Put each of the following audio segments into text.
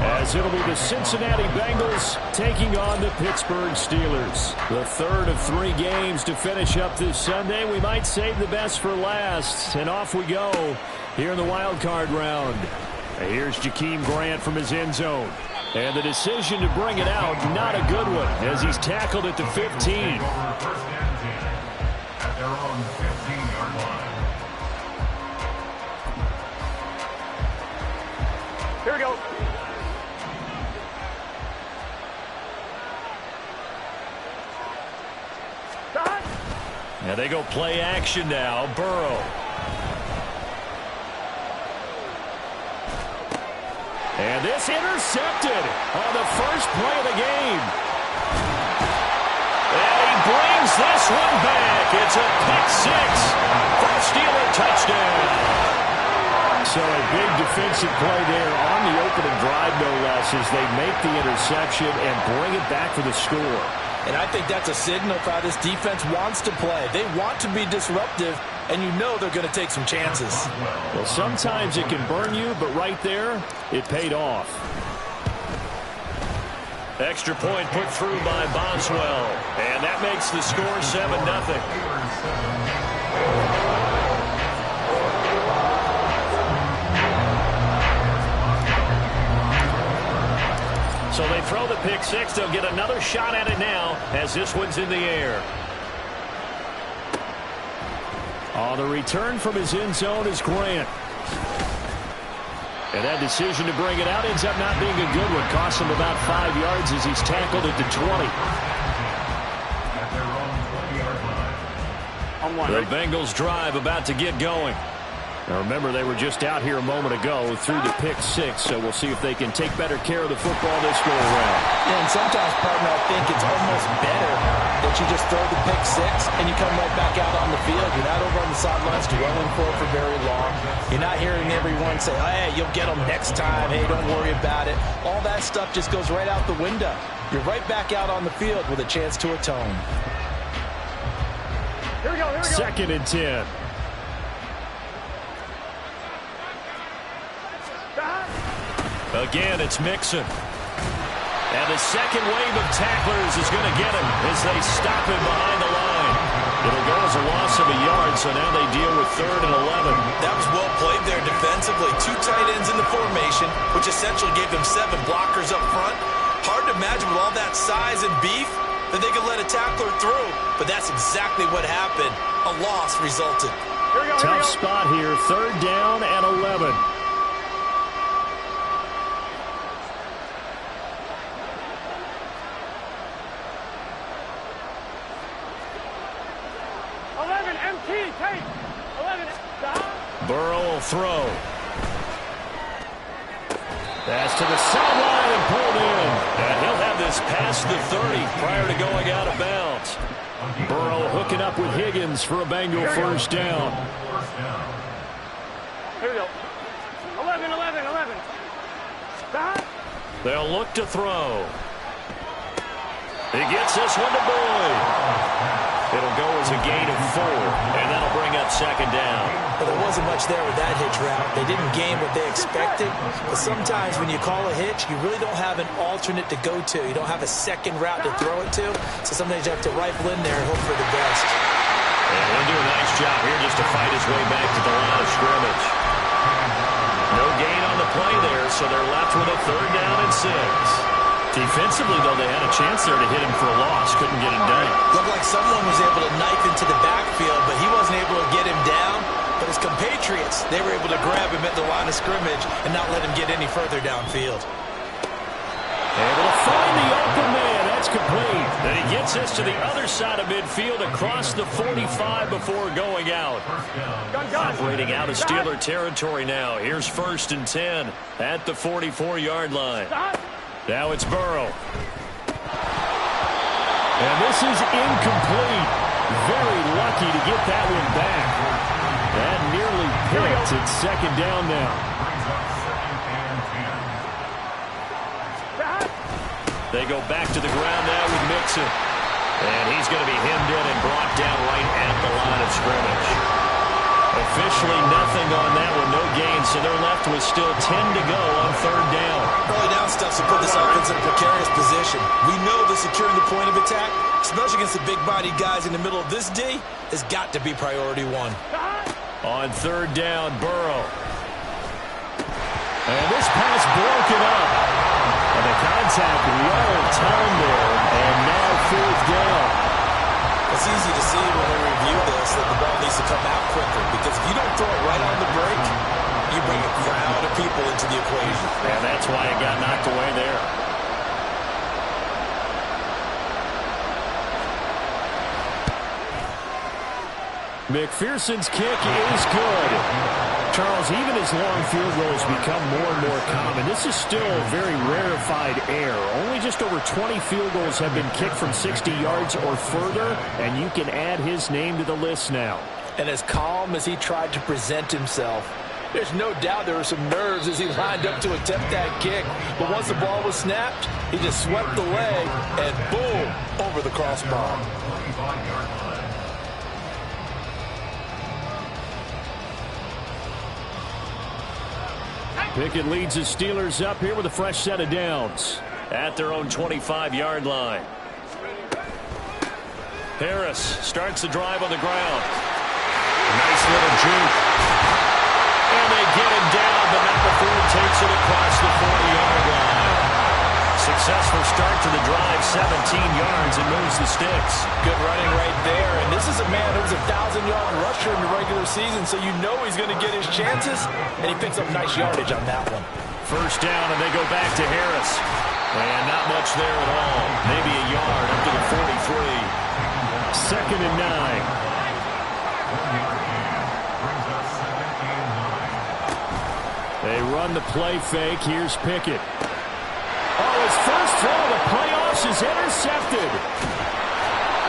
as it'll be the Cincinnati Bengals taking on the Pittsburgh Steelers. The third of 3 games to finish up this Sunday. We might save the best for last, and off we go here in the wild card round. Here's Jakeem Grant from his end zone. And the decision to bring it out, not a good one, as he's tackled at the 15. At their own 15-yard line. Here we go. And they go play action now. Burrow. And this intercepted on the first play of the game. And he brings this one back. It's a pick 6 for a Steeler touchdown. So a big defensive play there on the opening drive, no less, as they make the interception and bring it back for the score. And I think that's a signal for how this defense wants to play. They want to be disruptive, and you know they're going to take some chances. Well, sometimes it can burn you, but right there, it paid off. Extra point put through by Boswell, and that makes the score 7-0. So they throw the pick 6. They'll get another shot at it now as this one's in the air. On the return from his end zone is Grant. And that decision to bring it out ends up not being a good one. Costs him about 5 yards as he's tackled at the 20. The Bengals drive about to get going. Now remember, they were just out here a moment ago through the pick 6, so we'll see if they can take better care of the football this go around. Yeah, and sometimes, partner, I think it's almost better that you just throw the pick 6 and you come right back out on the field. You're not over on the sidelines dwelling for it for very long. You're not hearing everyone say, hey, you'll get them next time. Hey, don't worry about it. All that stuff just goes right out the window. You're right back out on the field with a chance to atone. Here we go, here we go. 2nd and 10. Again, it's Mixon. And the second wave of tacklers is going to get him as they stop him behind the line. It'll go as a loss of a yard, so now they deal with 3rd and 11. That was well played there defensively. 2 tight ends in the formation, which essentially gave them 7 blockers up front. Hard to imagine with all that size and beef that they could let a tackler through, but that's exactly what happened. A loss resulted. Tough spot here, 3rd down and 11. Burrow will throw. Pass to the sideline and pulled in. And he'll have this past the 30 prior to going out of bounds. Burrow hooking up with Higgins for a Bengal first down. Here we go. 11. They'll look to throw. He gets this one to Boyd. It'll go as a gain of 4, and that'll bring up 2nd down. Well, there wasn't much there with that hitch route. They didn't gain what they expected, but sometimes when you call a hitch, you really don't have an alternate to go to. You don't have a second route to throw it to, so sometimes you have to rifle in there and hope for the best. And he'll do a nice job here just to fight his way back to the line of scrimmage. No gain on the play there, so they're left with a 3rd down and 6. Defensively, though, they had a chance there to hit him for a loss. Couldn't get him done. Looked like someone was able to knife into the backfield, but he wasn't able to get him down. But his compatriots, they were able to grab him at the line of scrimmage and not let him get any further downfield. Able to find the open man. That's complete. And he gets this to the other side of midfield across the 45 before going out. Operating out of Steeler territory now. Here's 1st and 10 at the 44-yard line. Now it's Burrow. And this is incomplete. Very lucky to get that one back. That nearly picked. It's 2nd down now. They go back to the ground now with Mixon. And he's going to be hemmed in and brought down right at the line of scrimmage. Officially nothing on that one, no gain, so they're left with still 10 to go on 3rd down. Early stuffs will put this offense in a precarious position. We know that securing the point of attack, especially against the big-bodied guys in the middle of this D, has got to be priority one. On third down, Burrow. And this pass broken up. And the contact well timed there. And now fourth down. It's easy to see when we review this that the ball needs to come out quicker, because if you don't throw it right on the break, you bring a crowd of people into the equation. And that's why it got knocked away there. McPherson's kick is good. Charles, even as long field goals become more and more common, this is still very rarefied air. Only just over 20 field goals have been kicked from 60 yards or further, and you can add his name to the list now. And as calm as he tried to present himself, there's no doubt there were some nerves as he lined up to attempt that kick. But once the ball was snapped, he just swept the leg and boom, over the crossbar. Pickett leads his Steelers up here with a fresh set of downs at their own 25-yard line. Harris starts the drive on the ground. Nice little juke. And they get him down, but not before he takes it across the 40-yard line. Successful start to the drive, 17 yards, and moves the sticks. Good running right there. And this is a man who's a 1,000-yard rusher in the regular season, so you know he's going to get his chances, and he picks up nice yardage on that one. First down, and they go back to Harris. And not much there at all. Maybe a yard up to the 43. Second and 9. They run the play fake. Here's Pickett. Oh, his first throw of the playoffs is intercepted.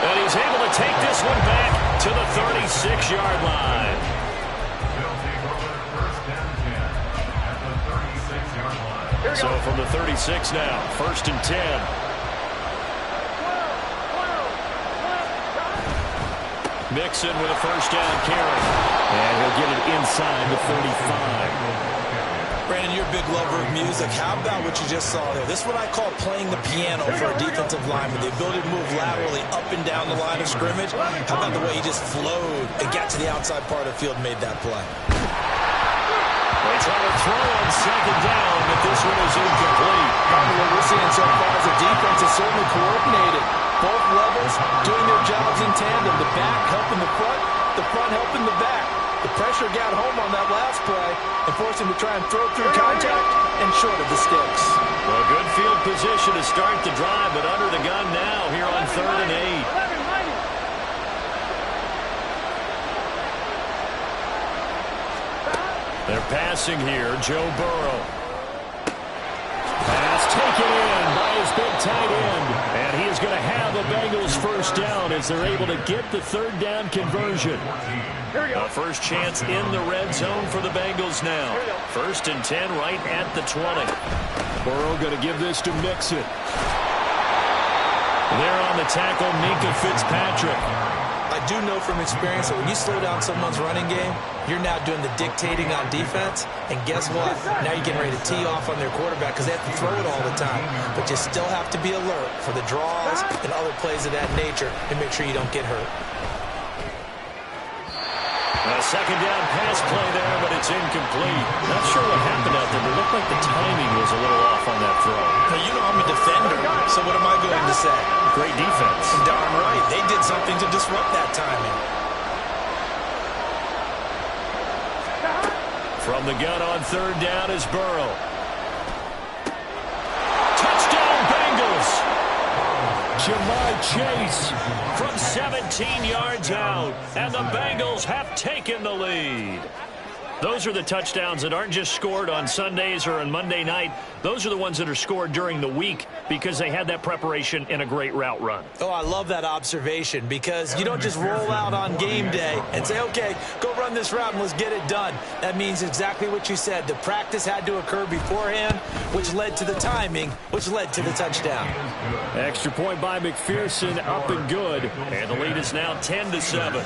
And he's able to take this one back to the 36-yard line. So from the 36 now, first and 10. Mixon with a first down carry. And he'll get it inside the 35. Brandon, you're a big lover of music. How about what you just saw there? This is what I call playing the piano for a defensive lineman. The ability to move laterally up and down the line of scrimmage. How about the way he just flowed and got to the outside part of the field and made that play? They try to throw on second down, but this one is incomplete. Probably what we're seeing so far is the defense is certainly coordinated. Both levels doing their jobs in tandem. The back helping the front helping the back. The pressure got home on that last play and forced him to try and throw through contact and short of the sticks. Well, good field position to start the drive, but under the gun now here on 3rd and 8. They're passing here. Joe Burrow. Pass taken in by his big tight end. And he is going to have the Bengals first down as they're able to get the third down conversion. A first chance in the red zone for the Bengals now. First and 10 right at the 20. Burrow going to give this to Mixon. There on the tackle, Minka Fitzpatrick. I do know from experience that when you slow down someone's running game, you're now doing the dictating on defense. And guess what? Now you're getting ready to tee off on their quarterback because they have to throw it all the time. But you still have to be alert for the draws and other plays of that nature and make sure you don't get hurt. A second down pass play there, but it's incomplete. Not sure what happened out there, but it looked like the timing was a little off on that throw. Now, you know I'm a defender, so what am I going to say? Great defense. Darn right. They did something to disrupt that timing. From the gun on third down is Burrow. Touchdown Bengals! Jamar Chase from 17 yards out, and the Bengals have taken the lead. Those are the touchdowns that aren't just scored on Sundays or on Monday night. Those are the ones that are scored during the week because they had that preparation in a great route run. Oh, I love that observation because you don't just roll out on game day and say, okay, go run this route and let's get it done. That means exactly what you said. The practice had to occur beforehand, which led to the timing, which led to the touchdown. Extra point by McPherson, up and good. And the lead is now 10-7.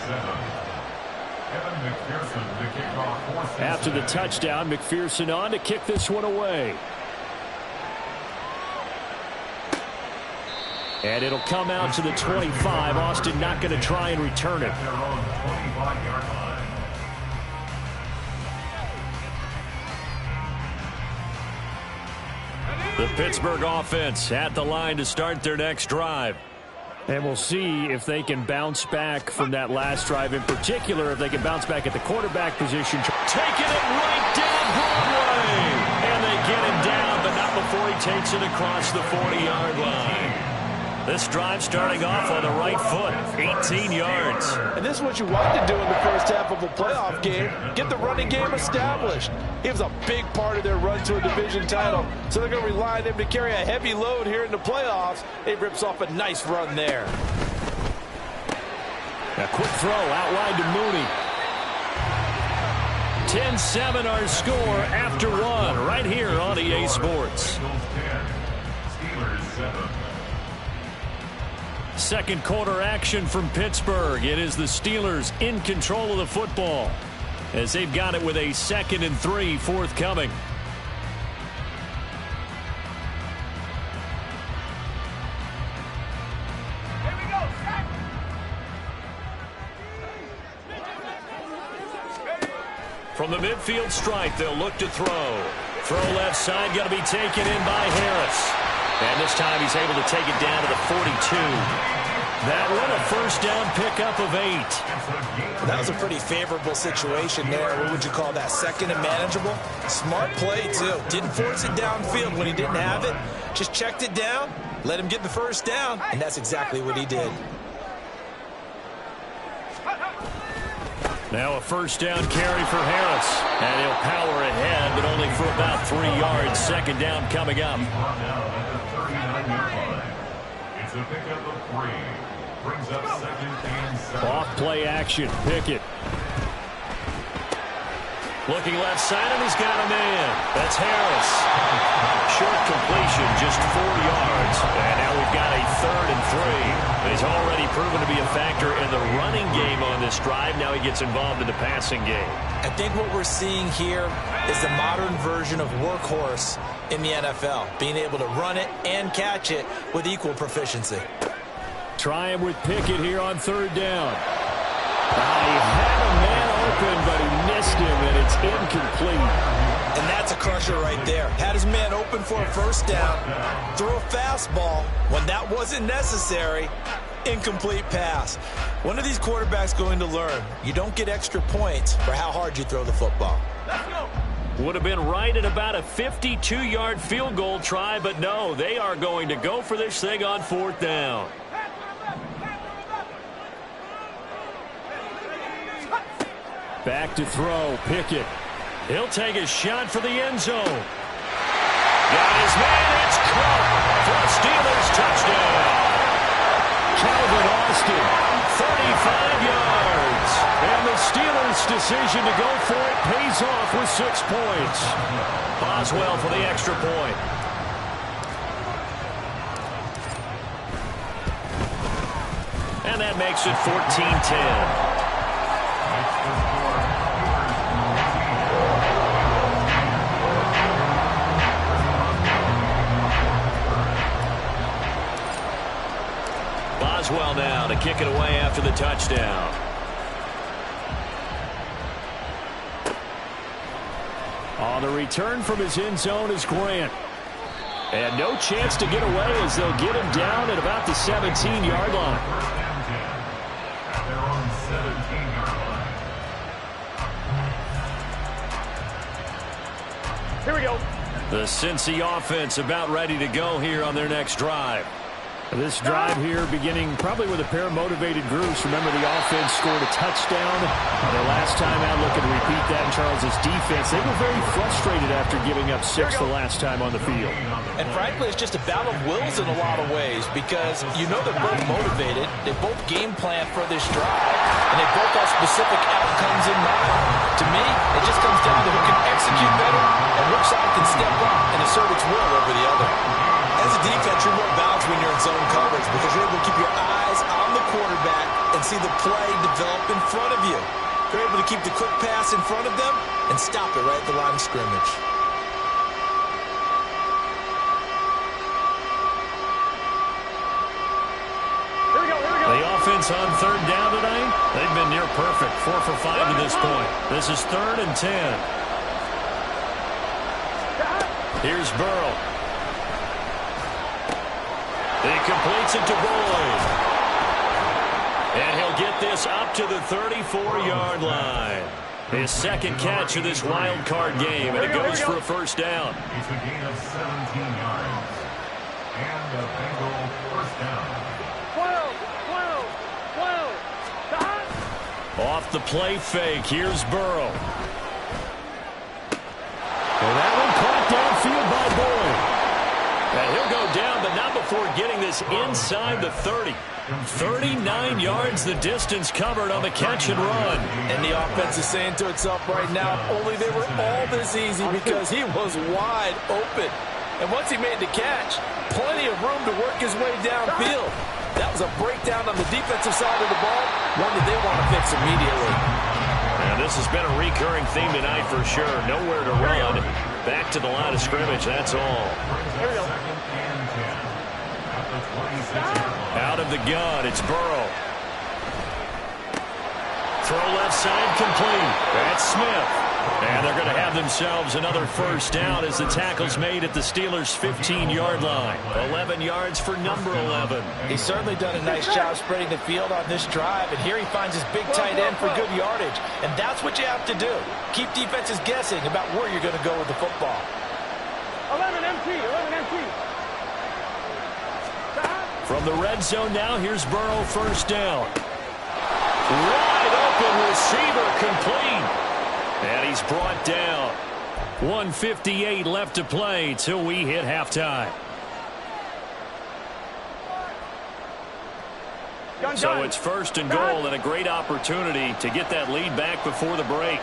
After the touchdown, McPherson on to kick this one away. And it'll come out to the 25. Austin not going to try and return it. At their own 25-yard line. The Pittsburgh offense at the line to start their next drive. And we'll see if they can bounce back from that last drive. In particular, if they can bounce back at the quarterback position. Taking it right down Broadway. And they get him down, but not before he takes it across the 40-yard line. This drive starting off on the right foot, 18 yards. And this is what you want to do in the first half of a playoff game. Get the running game established. He was a big part of their run to a division title. So they're going to rely on him to carry a heavy load here in the playoffs. He rips off a nice run there. A quick throw out wide to Mooney. 10-7 our score after one right here on EA Sports. Steelers 7. Second quarter action from Pittsburgh. It is the Steelers in control of the football as they've got it with a 2nd and 3 forthcoming. Here we go. From the midfield stripe, they'll look to throw. Throw left side, going to be taken in by Harris. And this time he's able to take it down to the 42. That one a first down pickup of 8. That was a pretty favorable situation there. What would you call that? Second and manageable? Smart play, too. Didn't force it downfield when he didn't have it. Just checked it down, let him get the first down, and that's exactly what he did. Now a first down carry for Harris. And he'll power ahead, but only for about 3 yards. Second down coming up. Brought down at the 39-yard line. It's a pickup of 3. Brings up 2nd and 7. Off play action. Pickett. Looking left side, and he's got a man. That's Harris. Short completion, just 4 yards. And now we've got a 3rd and 3. He's already proven to be a factor in the running game on this drive. Now he gets involved in the passing game. I think what we're seeing here is the modern version of workhorse in the NFL. Being able to run it and catch it with equal proficiency. Try him with Pickett here on 3rd down. He had a man open, but he missed him, and it's incomplete. And that's a crusher right there. Had his man open for a first down, threw a fastball when that wasn't necessary, incomplete pass. When are these quarterbacks going to learn? You don't get extra points for how hard you throw the football. Let's go. Would have been right at about a 52-yard field goal try, but no, they are going to go for this thing on 4th down. Back to throw, Pickett. He'll take a shot for the end zone. Got his man, it's caught for a Steelers touchdown. Calvin Austin, 35 yards. And the Steelers' decision to go for it pays off with 6 points. Boswell for the extra point. And that makes it 14-10. Boswell now to kick it away after the touchdown. On the return from his end zone is Grant. And no chance to get away as they'll get him down at about the 17-yard line. At their own 17-yard line. Here we go. The Cincy offense about ready to go here on their next drive. This drive here beginning probably with a pair of motivated groups. Remember, the offense scored a touchdown. Their last time out, looking to repeat that in Charles' defense. They were very frustrated after giving up 6 the last time on the field. And frankly, it's just a battle of wills in a lot of ways because you know they're both motivated. They both game plan for this drive, and they both have specific outcomes in mind. To me, it just comes down to who can execute better and which side can step up and assert its will over the other. As a defense, you're more balanced when you're in zone coverage because you're able to keep your eyes on the quarterback and see the play develop in front of you. You're able to keep the quick pass in front of them and stop it right at the line of scrimmage. offense on third down tonight? They've been near perfect, 4 for 5 to this point. This is 3rd and 10. Here's Burrow. He completes it to Boyd. And he'll get this up to the 34-yard line. His second catch of this wild card game, and it goes for a first down. It's a gain of 17 yards. And a Bengal first down. 12. Off the play fake, here's Burrow. And that one caught downfield by Boyd. And he'll go down, but not before getting this inside the 30. 39 yards the distance covered on the catch and run. And the offense is saying to itself right now, only they were all this easy because he was wide open. And once he made the catch, plenty of room to work his way downfield. That was a breakdown on the defensive side of the ball, one that they want to fix immediately. And this has been a recurring theme tonight for sure. Nowhere to run. Back to the line of scrimmage, that's all. Out of the gun, it's Burrow. Throw left side complete. That's Smith. And they're going to have themselves another first down as the tackle's made at the Steelers' 15-yard line. 11 yards for number 11. He's certainly done a nice job spreading the field on this drive, and here he finds his big tight end for good yardage. And that's what you have to do. Keep defenses guessing about where you're going to go with the football. 11 MT. From the red zone now, here's Burrow, first down. Wide open receiver complete. And he's brought down. 1:58 left to play till we hit halftime. So it's 1st and goal and a great opportunity to get that lead back before the break.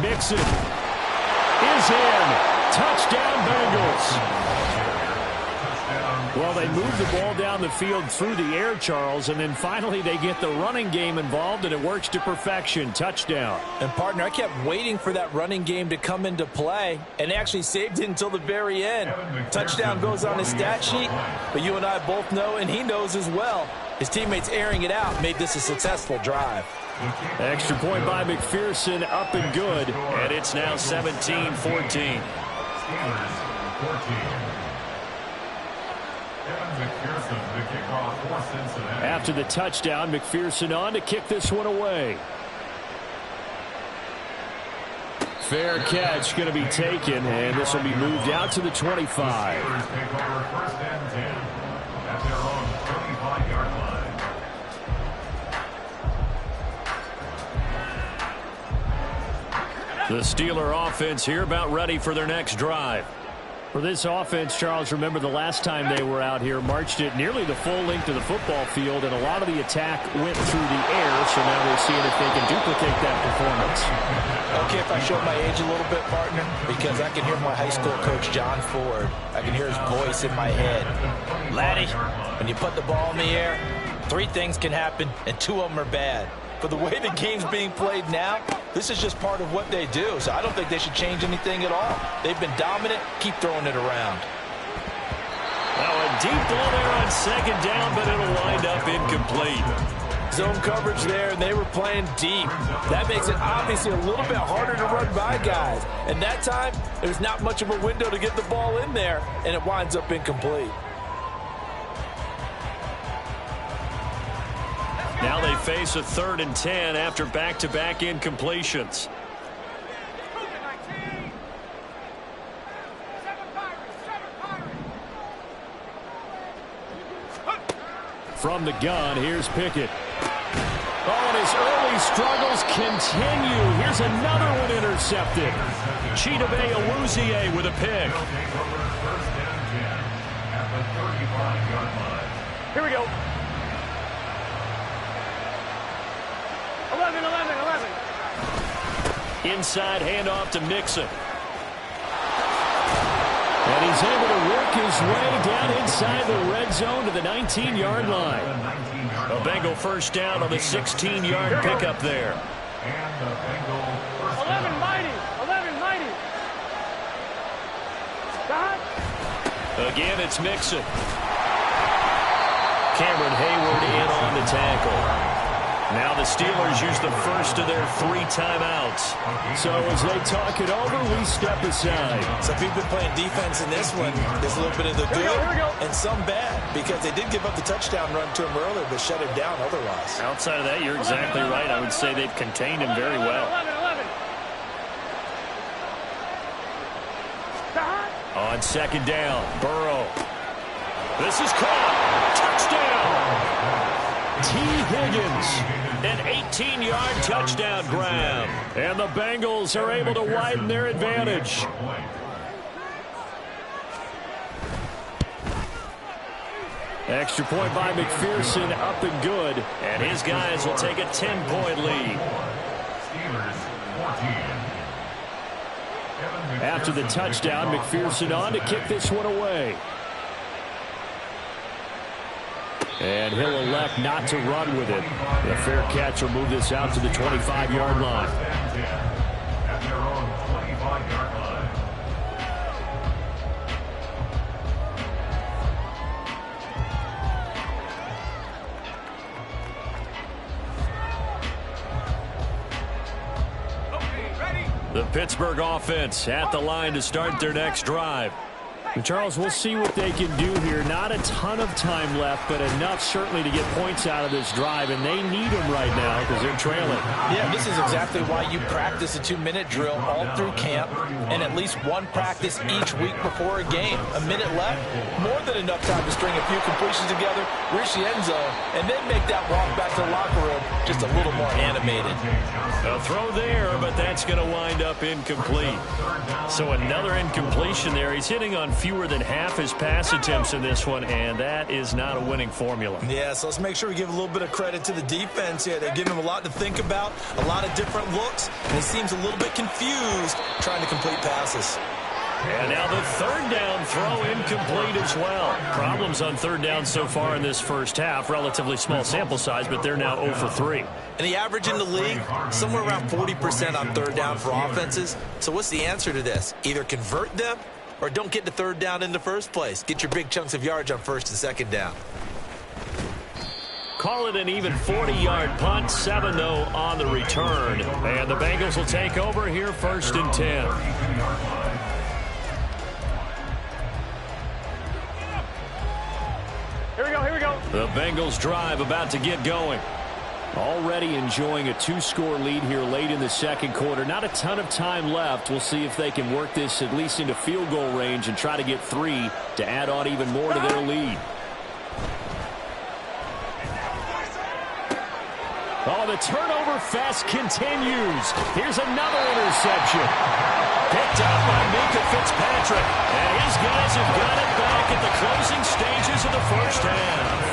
Mixon is in. Touchdown Bengals. Well, they move the ball down the field through the air, Charles, and then finally they get the running game involved, and it works to perfection. Touchdown. And, partner, I kept waiting for that running game to come into play, and they actually saved it until the very end. Touchdown goes on his stat sheet, but you and I both know, and he knows as well, his teammates airing it out made this a successful drive. Extra point by McPherson, up and good, and it's now 17-14. Steelers 14. After the touchdown, McPherson on to kick this one away. Fair catch going to be taken, and this will be moved out to the 25. Steelers take over 1st and 10 at their own 35-yard line. The Steeler offense here about ready for their next drive. For this offense, Charles, remember the last time they were out here, marched it nearly the full length of the football field, and a lot of the attack went through the air, so now they're seeing if they can duplicate that performance. Okay, if I show my age a little bit, partner, because I can hear my high school coach, John Ford. I can hear his voice in my head. Laddie, when you put the ball in the air, 3 things can happen, and 2 of them are bad. For the way the game's being played now, this is just part of what they do, so I don't think they should change anything at all. They've been dominant. Keep throwing it around. Now a deep ball there on 2nd down, but it'll wind up incomplete. Zone coverage there, and they were playing deep. That makes it obviously a little bit harder to run by guys. And that time, there's not much of a window to get the ball in there, and it winds up incomplete. Now they face a 3rd and 10 after back-to-back incompletions. From the gun, here's Pickett. Oh, and his early struggles continue. Here's another one intercepted. Chidobe Awuzie with a pick. Here we go. 11. Inside handoff to Mixon. And he's able to work his way down inside the red zone to the 19-yard line. A Bengal first down on the 16-yard pickup there. 11 mighty. Again, it's Mixon. Cameron Hayward in on the tackle. Now the Steelers use the first of their 3 timeouts. So as they talk it over, we step aside. Some people playing defense in this one. There's a little bit of the good and some bad because they did give up the touchdown run to him earlier but shut him down otherwise. Outside of that, you're exactly right. I would say they've contained him very well. 11. On second down, Burrow. This is caught. Touchdown. T. Higgins, an 18-yard touchdown grab. And the Bengals are able to widen their advantage. Extra point by McPherson, up and good. And his guys will take a 10-point lead. After the touchdown, McPherson on to kick this one away. And he'll elect not to run with it. The fair catch will move this out to the 25-yard line. At their own 25-yard line. The Pittsburgh offense at the line to start their next drive. And Charles, we'll see what they can do here. Not a ton of time left, but enough certainly to get points out of this drive, and they need them right now because they're trailing. Yeah, this is exactly why you practice a 2-minute drill all through camp and at least one practice each week before a game. A minute left, more than enough time to string a few completions together, reach the end zone, and then make that walk back to the locker room just a little more animated. A throw there, but that's going to wind up incomplete. So another incompletion there. He's hitting on fewer than half his pass attempts in this one, and that is not a winning formula. Yeah, so let's make sure we give a little bit of credit to the defense here. They're giving him a lot to think about, a lot of different looks, and he seems a little bit confused trying to complete passes. And now the third down throw incomplete as well. Problems on third down so far in this first half. Relatively small sample size, but they're now 0 for 3. And the average in the league, somewhere around 40% on third down for offenses. So what's the answer to this? Either convert them or don't get the third down in the first place. Get your big chunks of yards on first and second down. Call it an even 40-yard punt, 7 though on the return. And the Bengals will take over here first and 10. Here we go. The Bengals drive about to get going. Already enjoying a 2-score lead here late in the second quarter. Not a ton of time left. We'll see if they can work this at least into field goal range and try to get 3 to add on even more to their lead. Oh, the turnover fest continues. Here's another interception. Picked up by Minka Fitzpatrick. And his guys have got it back at the closing stages of the first half.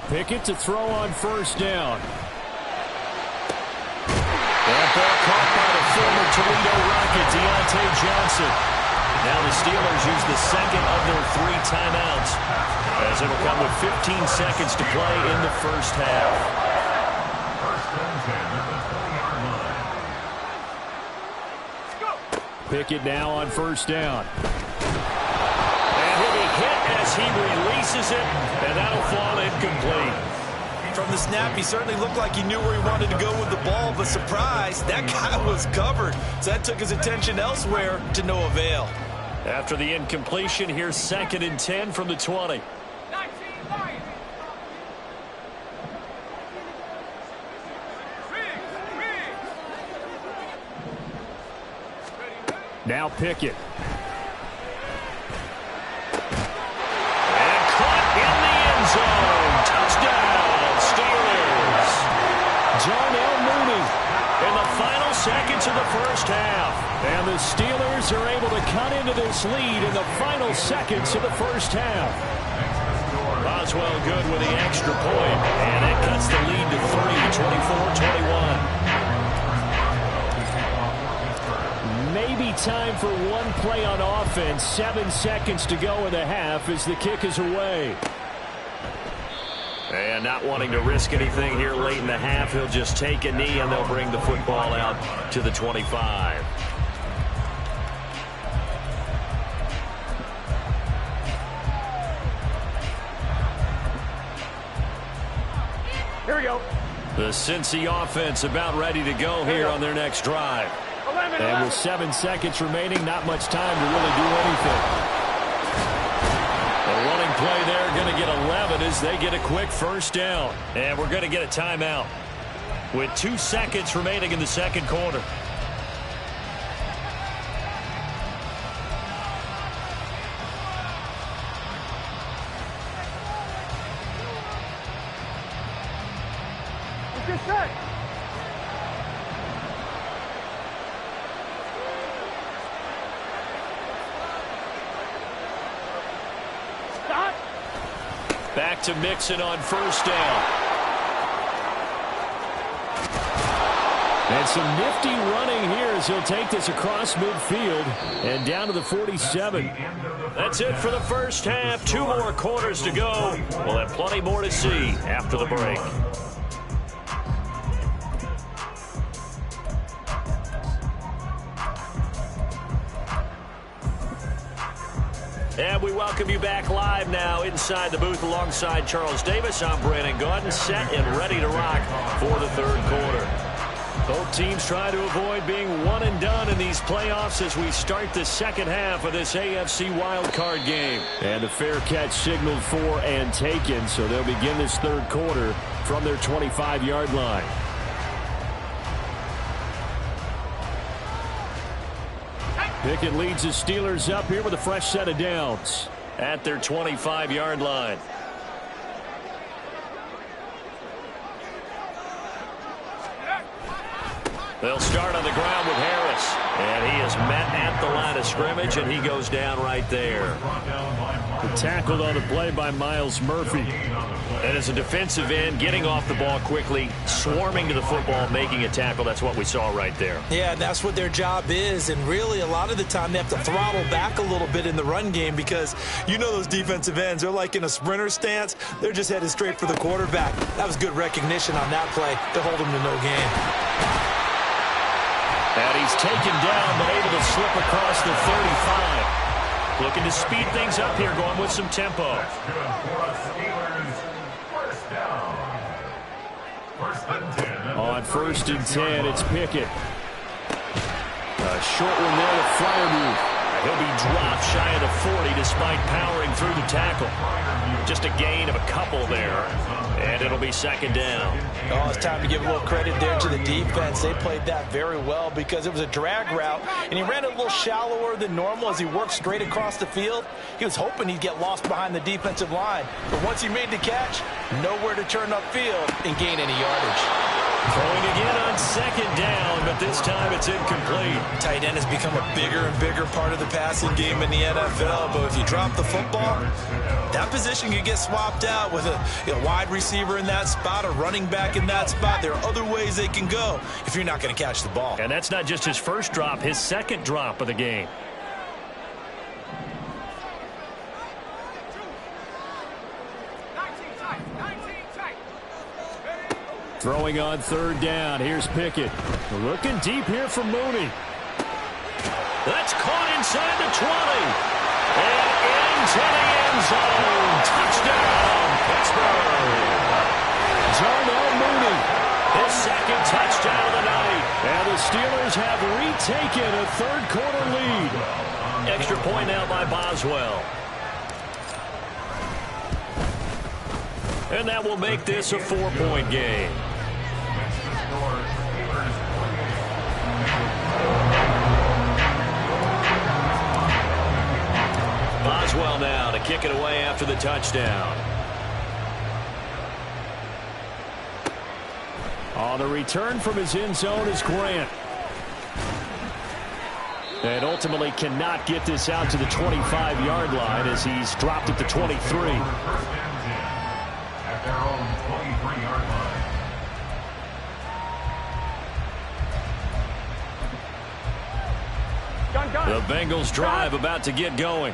Pickett to throw on first down. That ball caught by the former Toledo Rocket, Deontay Johnson. Now the Steelers use the second of their 3 timeouts, as it'll come with 15 seconds to play in the first half. Pickett now on first down. And he'll be hit as he releases it, and that'll fall incomplete. From the snap, he certainly looked like he knew where he wanted to go with the ball, but surprise, that guy was covered. So that took his attention elsewhere to no avail. After the incompletion, here's 2nd and 10 from the 20. Now Pickett. And caught in the end zone. Touchdown, Steelers. Darnell Mooney in the final seconds of the first half. And the Steelers are able to cut into this lead in the final seconds of the first half. Boswell good with the extra point, and it cuts the lead to 3, 24-21. Maybe time for one play on offense. 7 seconds to go in the half as the kick is away. And not wanting to risk anything here late in the half, he'll just take a knee and they'll bring the football out to the 25. Here we go. The Cincy offense about ready to go here on their next drive. 11. And with 7 seconds remaining, not much time to really do anything. The running play there going to get 11 as they get a quick first down. And we're going to get a timeout with 2 seconds remaining in the second quarter. Good set. Stop. Back to Mixon on first down. And some nifty running here as he'll take this across midfield and down to the 47. That's it for the first half. 2 more quarters to go. We'll have plenty more to see after the break. And we welcome you back live now inside the booth alongside Charles Davis. I'm Brandon Gaudin, set and ready to rock for the third quarter. Both teams try to avoid being one and done in these playoffs as we start the second half of this AFC wildcard game. And the fair catch signaled for and taken, so they'll begin this third quarter from their 25-yard line. Pickett leads the Steelers up here with a fresh set of downs at their 25-yard line. They'll start on the ground with Harris. And he is met at the line of scrimmage, and he goes down right there. Tackled on the play by Miles Murphy. And as a defensive end, getting off the ball quickly, swarming to the football, making a tackle, that's what we saw right there. Yeah, that's what their job is, and really a lot of the time they have to throttle back a little bit in the run game because you know those defensive ends, they're like in a sprinter stance. They're just headed straight for the quarterback. That was good recognition on that play to hold him to no gain. And he's taken down, but able to slip across the 35. Looking to speed things up here, going with some tempo. On 1st and 10, it's Pickett. A short one there to Freiermuth. He'll be dropped shy of the 40 despite powering through the tackle. Just a gain of a couple there, and it'll be second down. Oh, it's time to give a little credit there to the defense. They played that very well because it was a drag route, and he ran it a little shallower than normal as he worked straight across the field. He was hoping he'd get lost behind the defensive line, but once he made the catch, nowhere to turn upfield and gain any yardage. Throwing again on second down, but this time it's incomplete. Tight end has become a bigger and bigger part of the passing game in the NFL, but if you drop the football, that position could get swapped out with a wide receiver in that spot, a running back in that spot. There are other ways they can go if you're not going to catch the ball. And that's not just his first drop, his second drop of the game. Throwing on 3rd down. Here's Pickett. Looking deep here for Mooney. That's caught inside the 20. And into the end zone. Touchdown, Pittsburgh. Darnell Mooney. His second touchdown of the night. And the Steelers have retaken a third-quarter lead. Extra point now by Boswell. And that will make this a 4-point game. Boswell now to kick it away after the touchdown. On the return from his end zone is Grant. And ultimately cannot get this out to the 25-yard line as he's dropped at the 23. At their own 23-yard line. Gun The Bengals drive about to get going.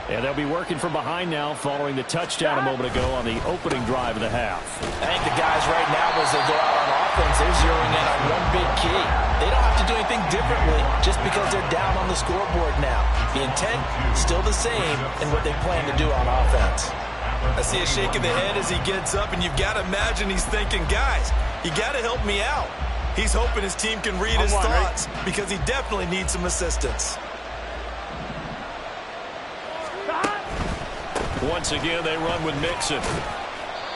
And they'll be working from behind now following the touchdown a moment ago on the opening drive of the half. I think the guys right now, as they go out on offense, they're zeroing in on one big key. They don't have to do anything differently just because they're down on the scoreboard now. The intent, still the same in what they plan to do on offense. I see a shake of the head as he gets up, and you've got to imagine he's thinking, guys, you got to help me out. He's hoping his team can read his thoughts because he definitely needs some assistance. Once again, they run with Mixon.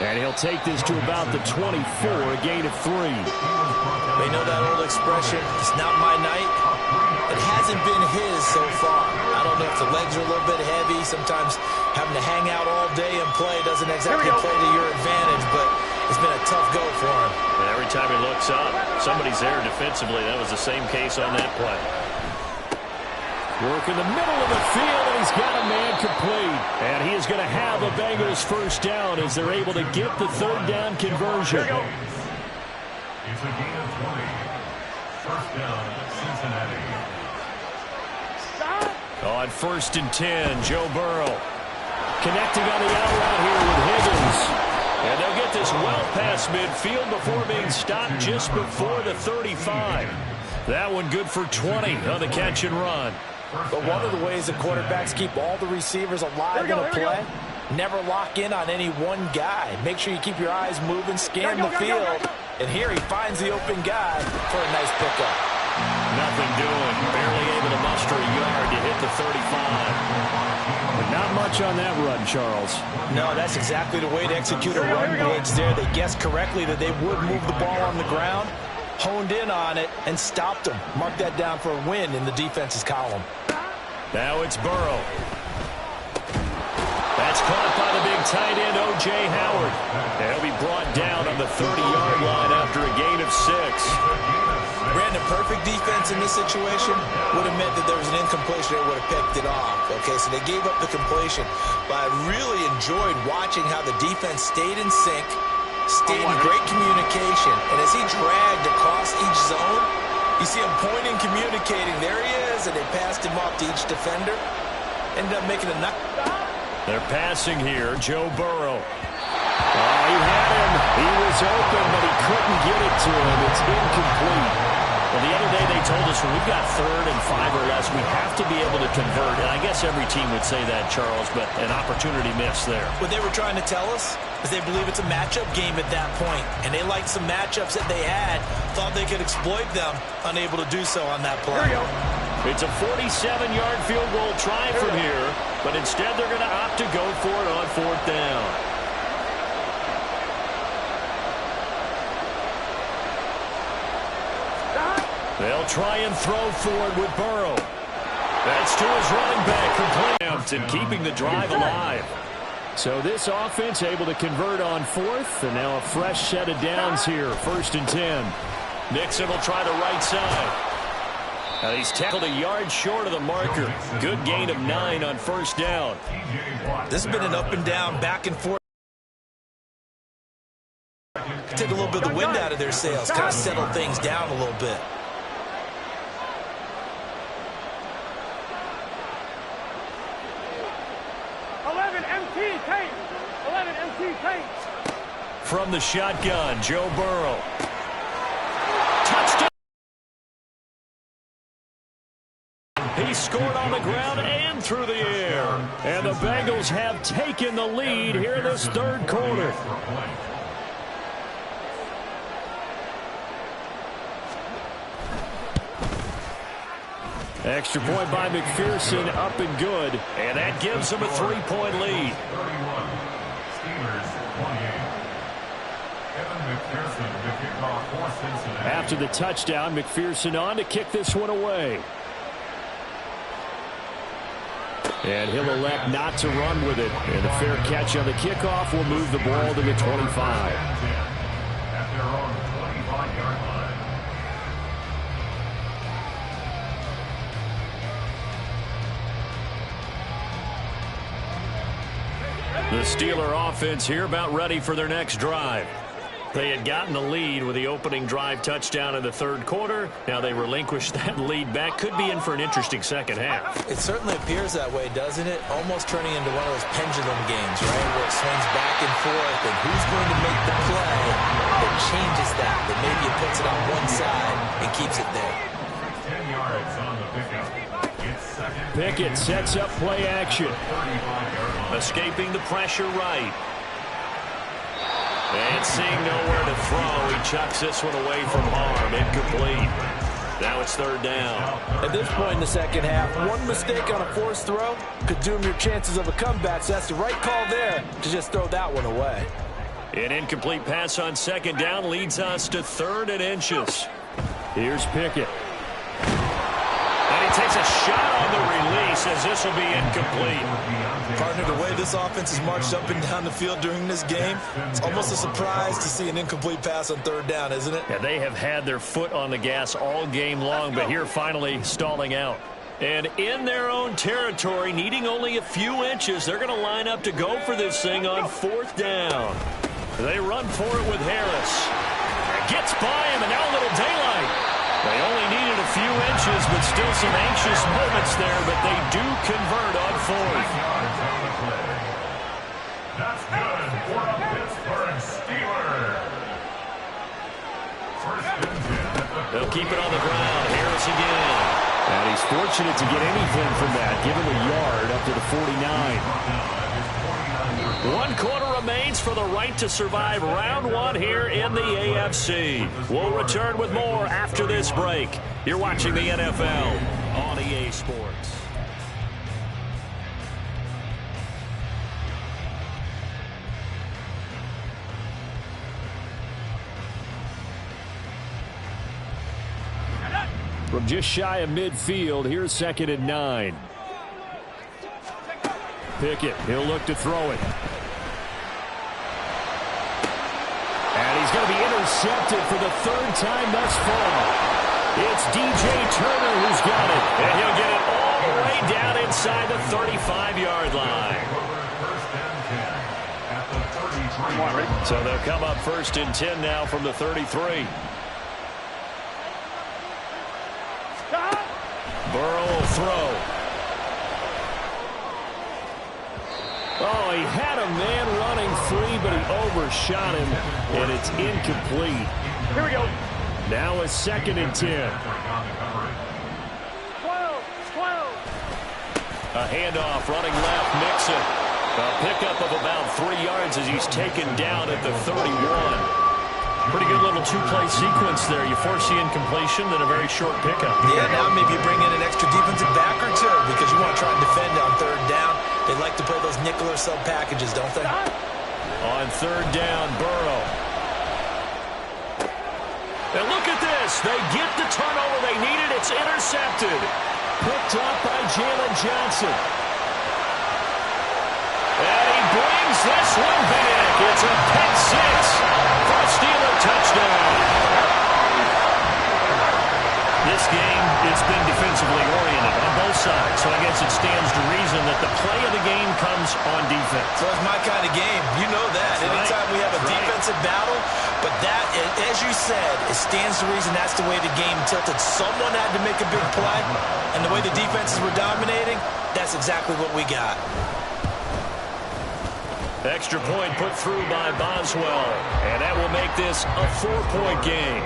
And he'll take this to about the 24, a gain of 3. They know that old expression, it's not my night. It hasn't been his so far. I don't know if the legs are a little bit heavy. Sometimes having to hang out all day and play doesn't exactly play to your advantage, but it's been a tough go for him. And every time he looks up, somebody's there defensively. That was the same case on that play. Work in the middle of the field, and he's got a man complete. And he is going to have a Bengals first down as they're able to get the third down conversion. It's a gain of 20. First down, Cincinnati. On 1st and 10, Joe Burrow. Connecting on the out route here with Higgins. And they'll get this well past midfield before being stopped just before the 35. That one good for 20 on the catch and run. But one of the ways that quarterbacks keep all the receivers alive in a play, never lock in on any one guy. Make sure you keep your eyes moving, scan the field. And here he finds the open guy for a nice pickup. Nothing doing. Barely able to muster a yard to hit the 35. But not much on that run, Charles. No, that's exactly the way to execute a run blitz there. They guessed correctly that they would move the ball on the ground, honed in on it, and stopped them. Mark that down for a win in the defense's column. Now it's Burrow. That's caught by the big tight end, O.J. Howard. And he'll be brought down on the 30-yard line after a gain of 6. Brandon, perfect defense in this situation would have meant that there was an incompletion. They would have picked it off. Okay, so they gave up the completion. But I really enjoyed watching how the defense stayed in sync, stayed in great communication. And as he dragged across each zone, you see him pointing, communicating. There he is, and they passed him off to each defender. Ended up making a knock. They're passing here, Joe Burrow. Oh, he had him. He was open, but he couldn't get it to him. It's incomplete. Well, the other day they told us when we've got 3rd and 5 or less, we have to be able to convert. And I guess every team would say that, Charles, but an opportunity missed there. What they were trying to tell us is they believe it's a matchup game at that point. And they liked some matchups that they had, thought they could exploit them, unable to do so on that play. Here we go. It's a 47-yard field goal try from here, but instead they're going to opt to go for it on 4th down. They'll try and throw forward with Burrow. That's to his running back, complete, and keeping the drive alive. So this offense able to convert on 4th, and now a fresh set of downs here, 1st and 10. Mixon will try the right side. He's tackled a yard short of the marker. Good gain of 9 on 1st down. This has been an up and down, back and forth. Take a little bit of the wind out of their sails, kind of settle things down a little bit. From the shotgun, Joe Burrow. Touchdown. He scored on the ground and through the air. And the Bengals have taken the lead here in this 3rd quarter. Extra point by McPherson, up and good. And that gives them a 3-point lead. 31. Steelers 28. Evan McPherson to kick off for Cincinnati. After the touchdown, McPherson on to kick this one away. And he'll elect not to run with it. And a fair catch on the kickoff will move the ball to the 25. At their own 25-yard line. The Steeler offense here about ready for their next drive. They had gotten the lead with the opening drive touchdown in the third quarter. Now they relinquish that lead back. Could be in for an interesting second half. It certainly appears that way, doesn't it? Almost turning into one of those pendulum games, right, where it swings back and forth, and who's going to make the play that changes that maybe it puts it on one side and keeps it there. 10 yards on the pickup. It's second. Pickett sets up play action. Escaping the pressure right. And seeing nowhere to throw, he chucks this one away from harm. Incomplete. Now it's third down. At this point in the second half, one mistake on a forced throw could doom your chances of a comeback, so that's the right call there to just throw that one away. An incomplete pass on second down leads us to 3rd and inches. Here's Pickett. And he takes a shot on the release as this will be incomplete. Partner, the way this offense has marched up and down the field during this game, it's almost a surprise to see an incomplete pass on third down, isn't it? Yeah, they have had their foot on the gas all game long, but here finally stalling out. And in their own territory, needing only a few inches, they're going to line up to go for this thing on 4th down. They run for it with Harris. Gets by him, and now a little daylight. They only needed a few inches, but still some anxious moments there, but they do convert on 4th. That's good for a Pittsburgh Steeler. First and 10. They'll keep it on the ground. Harris again. And he's fortunate to get anything from that. Give him a yard up to the 49. 1 quarter remains for the right to survive round 1 here in the AFC. We'll return with more after this break. You're watching the NFL on EA Sports. From just shy of midfield, here's 2nd and 9. Pickett, he'll look to throw it. And he's going to be intercepted for the 3rd time thus far. It's DJ Turner who's got it. And he'll get it all the way down inside the 35-yard line. So they'll come up 1st and 10 now from the 33. Burrow will throw. Oh, he had a man running free, but he overshot him, and it's incomplete. Here we go. Now a 2nd and 10. 12. A handoff running left, Mixon. A pickup of about 3 yards as he's taken down at the 31. Pretty good little two-play sequence there. You force the incompletion, then a very short pickup. Yeah, now maybe you bring in an extra defensive back or two because you want to try and defend on 3rd down. They like to play those nickel or sub packages, don't they? On 3rd down, Burrow. And look at this. They get the turnover they needed. It's intercepted. Picked up by Jalen Johnson. And he brings this one back. It's a pick 6 for a Steeler touchdown. This game, it's been defensively oriented on both sides, so I guess it stands to reason that the play of the game comes on defense. So it's my kind of game. You know that. Right. Anytime we have a defensive battle, but that, as you said, it stands to reason that's the way the game tilted. Someone had to make a big play, and the way the defenses were dominating, that's exactly what we got. Extra point put through by Boswell, and that will make this a 4-point game.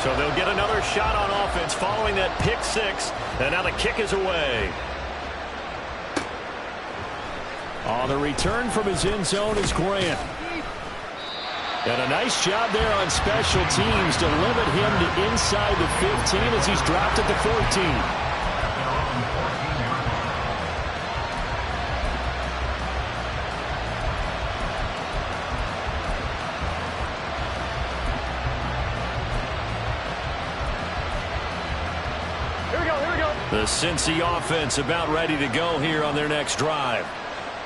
So they'll get another shot on offense following that pick 6, and now the kick is away. On the return from his end zone is Grant. And a nice job there on special teams to limit him to inside the 15 as he's dropped at the 14. The Cincy offense about ready to go here on their next drive.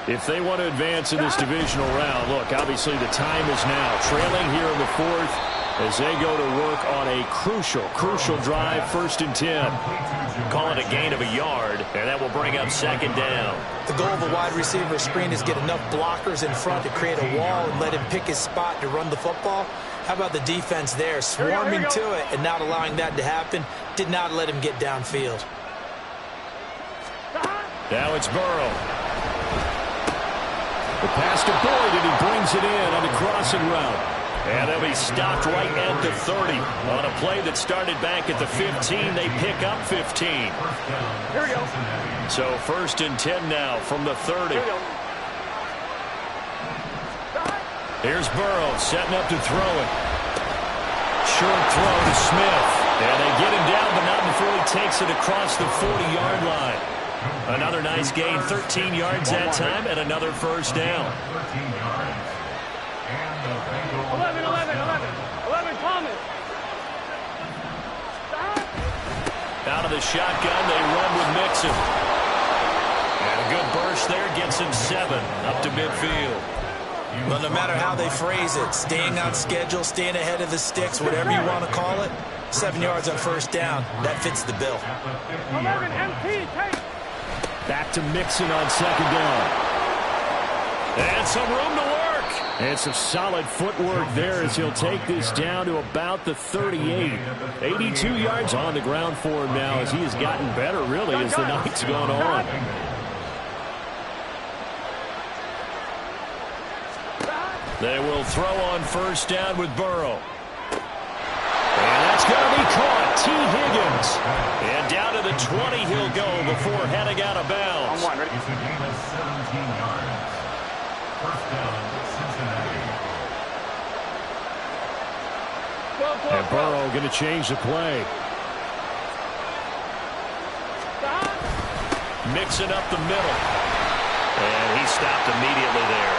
If they want to advance in this divisional round, look, obviously the time is now. Trailing here in the 4th, as they go to work on a crucial drive, 1st and 10. Call it a gain of a yard, and that will bring up 2nd down. The goal of a wide receiver screen is get enough blockers in front to create a wall and let him pick his spot to run the football. How about the defense there, swarming to it and not allowing that to happen? Did not let him get downfield. Now it's Burrow. The pass to Boyd, and he brings it in on a crossing route. And they'll be stopped right at the 30. On a play that started back at the 15, they pick up 15. Here we go. So 1st and 10 now from the 30. Here we go. Here's Burrow setting up to throw it. Short throw to Smith. And they get him down, but not before he takes it across the 40-yard line. Another nice gain, 13 yards that time, and another 1st down. 11, Thomas. Out of the shotgun, they run with Mixon. And a good burst there gets him 7 up to midfield. Well, no matter how they phrase it, staying on schedule, staying ahead of the sticks, whatever you want to call it, 7 yards on 1st down, that fits the bill. 11, MT, take. Back to Mixon on 2nd down. And some room to work. And some solid footwork there as he'll take this down to about the 38. 82 yards on the ground for him now as he has gotten better, really, as the night's gone on. They will throw on 1st down with Burrow. And that's going to be caught. T. Higgins. And down to the 20 he'll go before heading out of bounds. On 1, ready? It's a gain of 17 yards. 1st down, Cincinnati. And Burrow going to change the play. Mixing up the middle. And he stopped immediately there.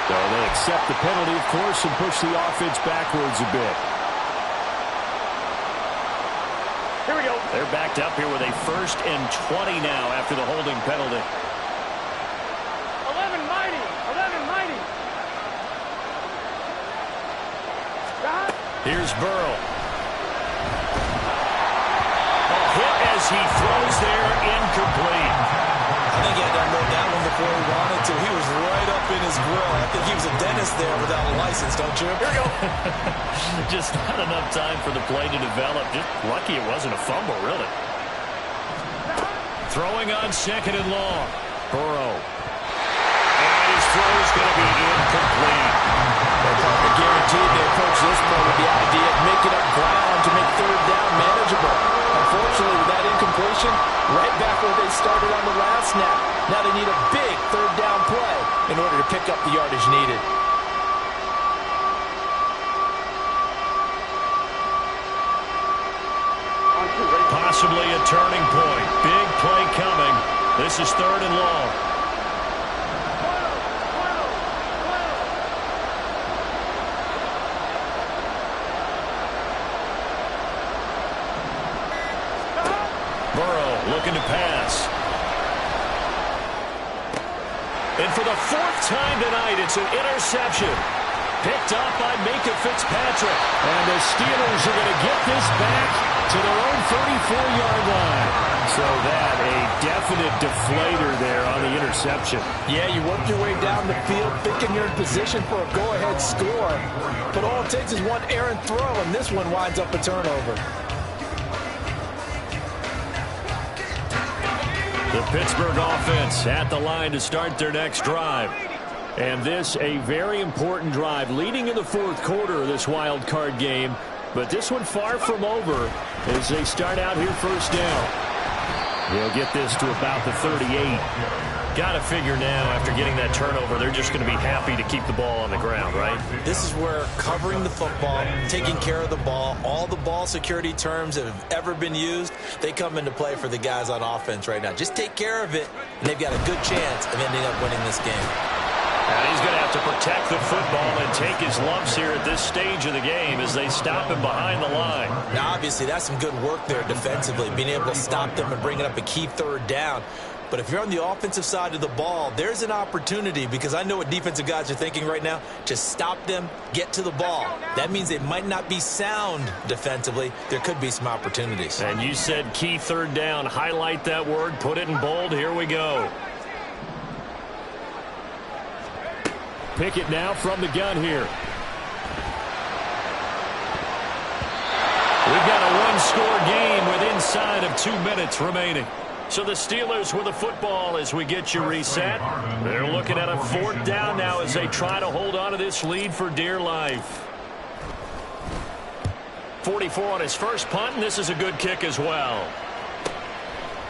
So they accept the penalty, of course, and push the offense backwards a bit. Here we go. They're backed up here with a 1st and 20 now after the holding penalty. 11, mighty. Here's Burrow. A hit as he throws there, incomplete. I think he had to unload that one before he wanted to. He was right up in his grill. I think he was a dentist there without a license, don't you? Here we go. Just not enough time for the play to develop. Just lucky it wasn't a fumble, really. Throwing on 2nd and long. Burrow. And his throw is going to be incomplete. I guaranteed they approach this play with the idea of making up ground to make 3rd down manageable. Unfortunately, with that incompletion, right back where they started on the last snap. Now they need a big 3rd down play in order to pick up the yardage needed. Possibly a turning point. Big play coming. This is 3rd and long. Burrow looking to pass. And for the 4th time tonight, it's an interception. Picked up by Minka Fitzpatrick. And the Steelers are going to get this back to their own 34-yard line. So that, a definite deflator there on the interception. Yeah, you work your way down the field thinking you're in position for a go-ahead score. But all it takes is one errant throw, and this one winds up a turnover. The Pittsburgh offense at the line to start their next drive. And this, a very important drive, leading in the 4th quarter of this wild card game. But this one far from over as they start out here 1st down. They'll get this to about the 38. Got to figure now, after getting that turnover, they're just going to be happy to keep the ball on the ground, right? This is where covering the football, taking care of the ball, all the ball security terms that have ever been used, they come into play for the guys on offense right now. Just take care of it, and they've got a good chance of ending up winning this game. And he's going to have to protect the football and take his lumps here at this stage of the game as they stop him behind the line. Now, obviously, that's some good work there defensively, being able to stop them and bringing up a key 3rd down. But if you're on the offensive side of the ball, there's an opportunity, because I know what defensive guys are thinking right now. Just stop them, get to the ball. That means it might not be sound defensively. There could be some opportunities. And you said key third down. Highlight that word, put it in bold. Here we go. Pickett now from the gun here. We've got a one-score game with inside of 2 minutes remaining. So the Steelers with the football as we get you reset. They're looking at a 4th down now as they try to hold on to this lead for dear life. 44 on his first punt, and this is a good kick as well.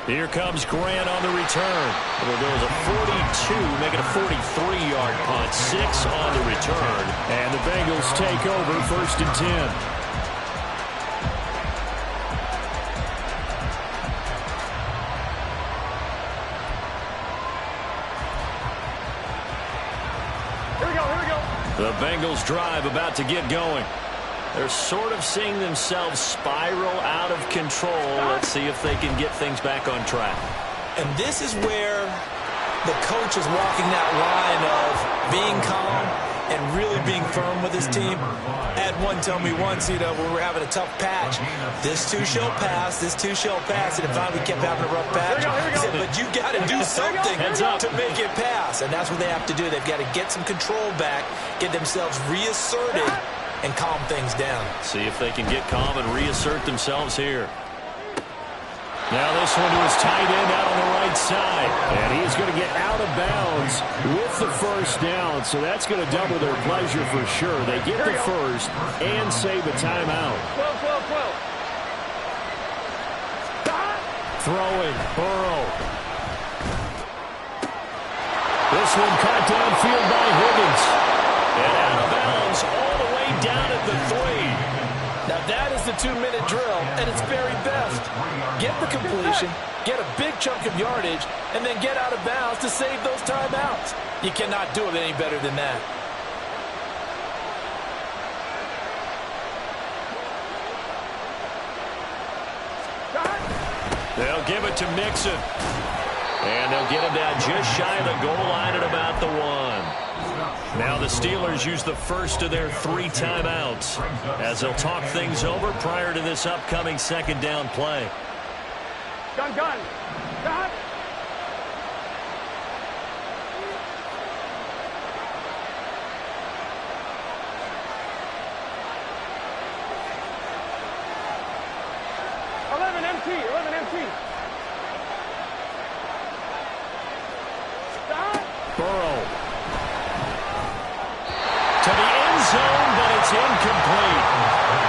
Here comes Grant on the return. It'll go as a 42, make it a 43-yard punt. 6 on the return. And the Bengals take over 1st and 10. The Bengals drive about to get going. They're sort of seeing themselves spiral out of control. Let's see if they can get things back on track. And this is where the coach is walking that line of being calm and really being firm with his team. I had one tell me once, when we were having a tough patch, this too shall pass, this too shall pass, and finally we kept having a rough patch. He said, but you got to do something to make it pass, and that's what they have to do. They've got to get some control back, get themselves reasserted, and calm things down. See if they can get calm and reassert themselves here. Now this one to his tight end out on the right side. And he's going to get out of bounds with the 1st down. So that's going to double their pleasure for sure. They get the 1st and save a timeout. 12. Throwing, Burrow. This one caught downfield by Higgins. And out of bounds all the way down at the 3. Now that is the 2-minute drill at its very best. Get the completion, get a big chunk of yardage, and then get out of bounds to save those timeouts. You cannot do it any better than that. They'll give it to Mixon. And they'll get him down just shy of the goal line at about the 1. Now the Steelers use the first of their 3 timeouts as they'll talk things over prior to this upcoming 2nd down play. Gun. Burrow. To the end zone, but it's incomplete.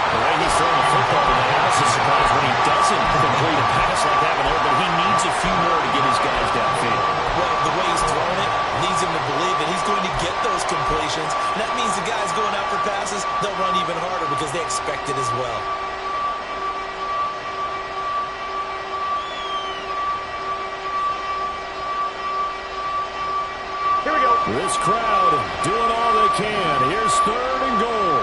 The way he's throwing the football to the house is surprised when he doesn't complete a pass like that, but he needs a few more to get his guys downfield. Well, the way he's throwing it leads him to believe that he's going to get those completions. And that means the guys going out for passes, they'll run even harder because they expect it as well. This crowd doing all they can. Here's 3rd and goal.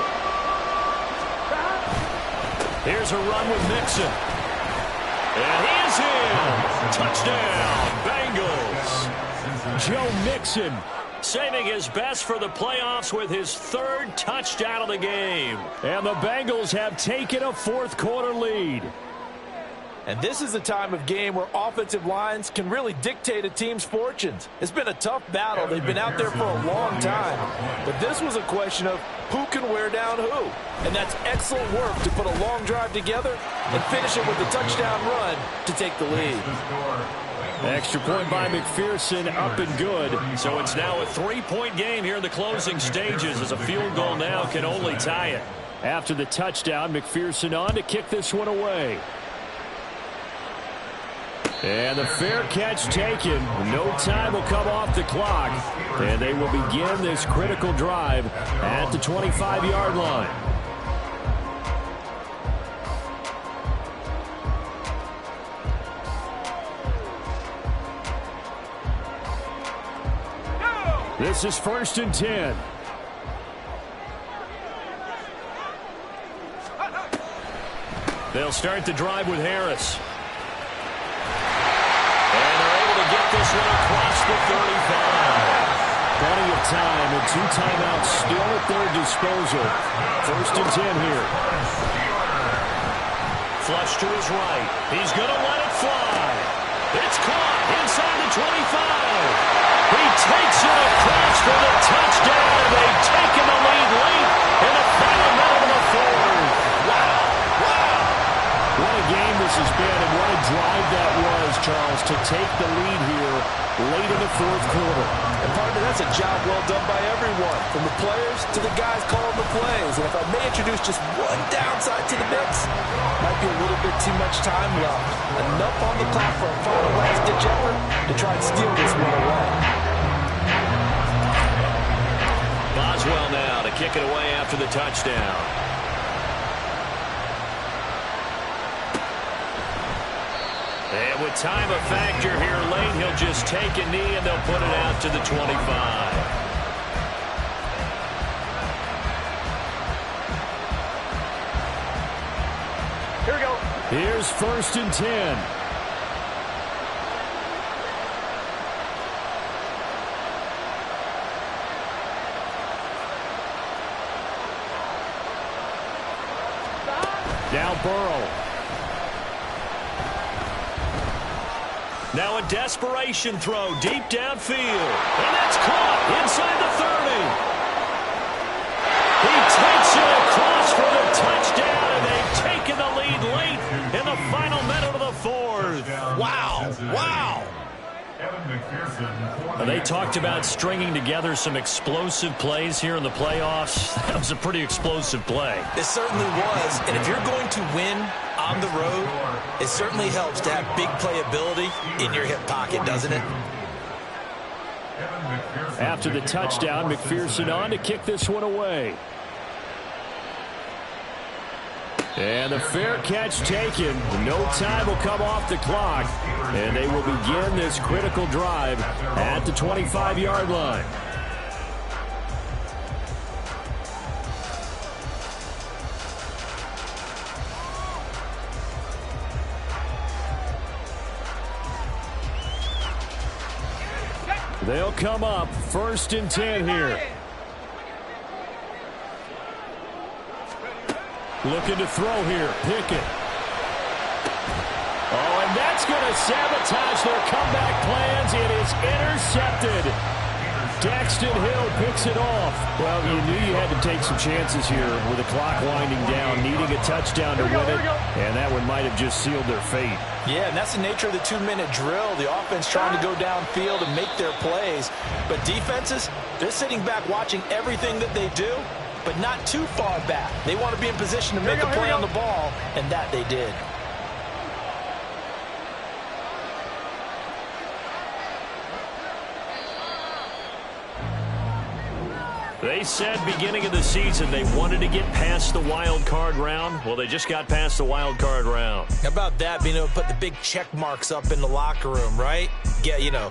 Here's a run with Mixon. And he is in. Touchdown, Bengals. Joe Mixon saving his best for the playoffs with his 3rd touchdown of the game. And the Bengals have taken a 4th quarter lead. And this is the time of game where offensive lines can really dictate a team's fortunes. It's been a tough battle. They've been out there for a long time. But this was a question of who can wear down who. And that's excellent work to put a long drive together and finish it with a touchdown run to take the lead. Extra point by McPherson, up and good. So it's now a 3-point game here in the closing stages as a field goal now can only tie it. After the touchdown, McPherson on to kick this one away. And the fair catch taken. No time will come off the clock. And they will begin this critical drive at the 25-yard line. This is 1st and 10. They'll start the drive with Harris. this one across the 35. Plenty of time and 2 timeouts still at their disposal. 1st and 10 here. Flush to his right. He's going to let it fly. It's caught inside the 25. He takes it across for the touchdown. They've taken the lead late in the final minute of the 4th. Wow. Wow. What a game this has been, and what a drive that was, Charles, to take the lead here late in the 4th quarter. And partner, that's a job well done by everyone, from the players to the guys calling the plays. And if I may introduce just one downside to the mix, might be a little bit too much time left. Enough on the clock for a final last-ditch effort to try and steal this one away. Boswell now to kick it away after the touchdown. And with time a factor here late, he'll just take a knee and they'll put it out to the 25. Here we go. Here's 1st and 10. Now Burrow. Now a desperation throw deep downfield. And that's caught inside the 30. He takes it across for the touchdown, and they've taken the lead late in the final minute of the 4th. Wow. Wow. They talked about stringing together some explosive plays here in the playoffs. That was a pretty explosive play. It certainly was. And if you're going to win on the road, it certainly helps to have big playability in your hip pocket, doesn't it? After the touchdown, McPherson on to kick this one away. And the fair catch taken. No time will come off the clock. And they will begin this critical drive at the 25-yard line. They'll come up 1st and 10 here. Looking to throw here. Pickett. Oh, and that's going to sabotage their comeback plans. It is intercepted. Daxton Hill picks it off. Well, you knew you had to take some chances here with the clock winding down, needing a touchdown to win it, and that one might have just sealed their fate. Yeah, and that's the nature of the 2-minute drill. The offense trying to go downfield and make their plays. But defenses, they're sitting back watching everything that they do, but not too far back. They want to be in position to make a play on the ball, and that they did. They said beginning of the season they wanted to get past the wild card round. Well, they just got past the wild card round. How about that, being able to put the big check marks up in the locker room, right? Yeah, you know,